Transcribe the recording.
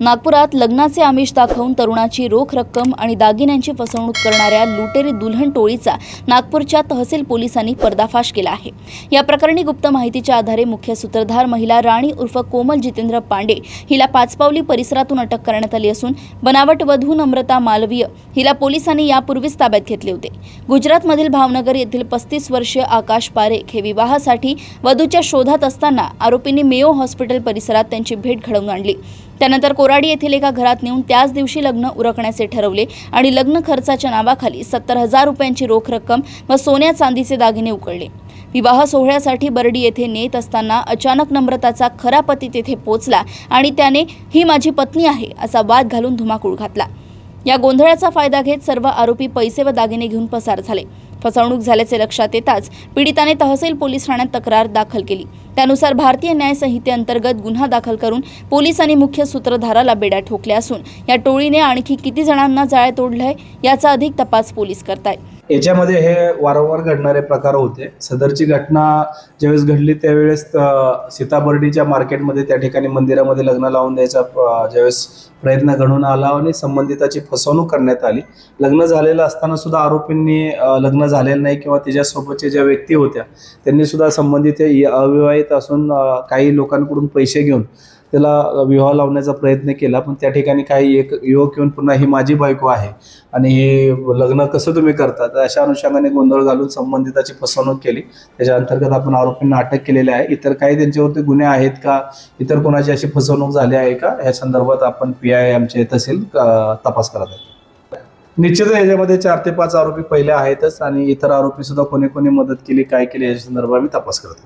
नागपुरात लग्नाचे आमिष दाखवून तरुणाची रोख रक्कम आणि दागिन्यांची फसवणूक करणाऱ्या लुटेरी दुल्हन टोळीचा नागपूरच्या तहसील पोलिसांनी पर्दाफाश केला आहे। या प्रकरणी गुप्त माहितीच्या आधारे मुख्य सूत्रधार महिला राणी उर्फ कोमल जितेंद्र पांडे हिला पाचपावली परिसरातून अटक करण्यात आली असून बनावट वधू नम्रता मालवीय हिला पोलिसांनी यापूर्वीच ताब्यात घेतले होते। गुजरातमधील भावनगर येथील 35 वर्षीय आकाश पारेख हे विवाहासाठी वधूच्या शोधात असताना आरोपींनी मेयो हॉस्पिटल परिसरात त्यांची भेट घडवून आणली। त्यानंतर कोराडी येथील एका घरात नेऊन त्याच दिवशी लग्न उरकण्याचे ठरवले आणि लग्न खर्चाच्या नावाखाली 70,000 रुपयांची रोख रक्कम व सोन्या चांदीचे दागिने उकळले। विवाह सोहळ्यासाठी बर्डी येथे नेत असताना अचानक नम्रताचा खरा पती तेथे पोहोचला आणि त्याने ही माझी पत्नी आहे असा वाद घालून धुमाकूळ घातला। या गोंधळाचा फायदा घेत सर्व आरोपी पैसे व दागिने घेऊन पसार झाले। फसवणूक झाल्याचे लक्षात येताच पीडिताने तहसील पोलीस ठाण्यात तक्रार दाखल केली। त्यानुसार भारतीय न्याय संहितेअंतर्गत गुन्हा दाखल करून पोलिसांनी मुख्य सूत्रधाराला बेड्या ठोकल्या असून या टोळीने आणखी किती जणांना जाळे तोडलाय याचा अधिक तपास पोलीस करतायत। याच्यामध्ये हे वारंवार घडणारे प्रकार होते। सदरची घटना ज्यावेळेस घडली त्यावेळेस सीताबर्डीच्या मार्केटमध्ये त्या ठिकाणी मंदिरामध्ये लग्न लावून द्यायचा ज्यावेळेस प्रयत्न घडून आला आणि संबंधिताची फसवणूक करण्यात आली। लग्न झालेलं असताना सुद्धा आरोपींनी लग्न झालेलं नाही किंवा त्याच्यासोबतच्या ज्या व्यक्ती होत्या त्यांनी सुद्धा संबंधित अविवाहित असून काही लोकांकडून पैसे घेऊन त्याला विवाह लावण्याचा प्रयत्न केला, पण त्या ठिकाणी काही एक युवक येऊन पुन्हा ही माझी बायको आहे आणि हे लग्न कसं तुम्ही करता, तर अशा अनुषंगाने गोंधळ घालून संबंधिताची फसवणूक केली। त्याच्या अंतर्गत आपण आरोपींना अटक केलेली आहे। इतर काही त्यांच्यावरती गुन्हे आहेत का, इतर कोणाची अशी फसवणूक झाली आहे का, या संदर्भात आपण PI आमचे तहसील तपास करत आहे। निश्चितच याच्यामध्ये 4 ते 5 आरोपी पहिले आहेतच आणि इतर आरोपी सुद्धा कोणी कोणी मदत केली काय केली याच्या संदर्भात आम्ही तपास करतो।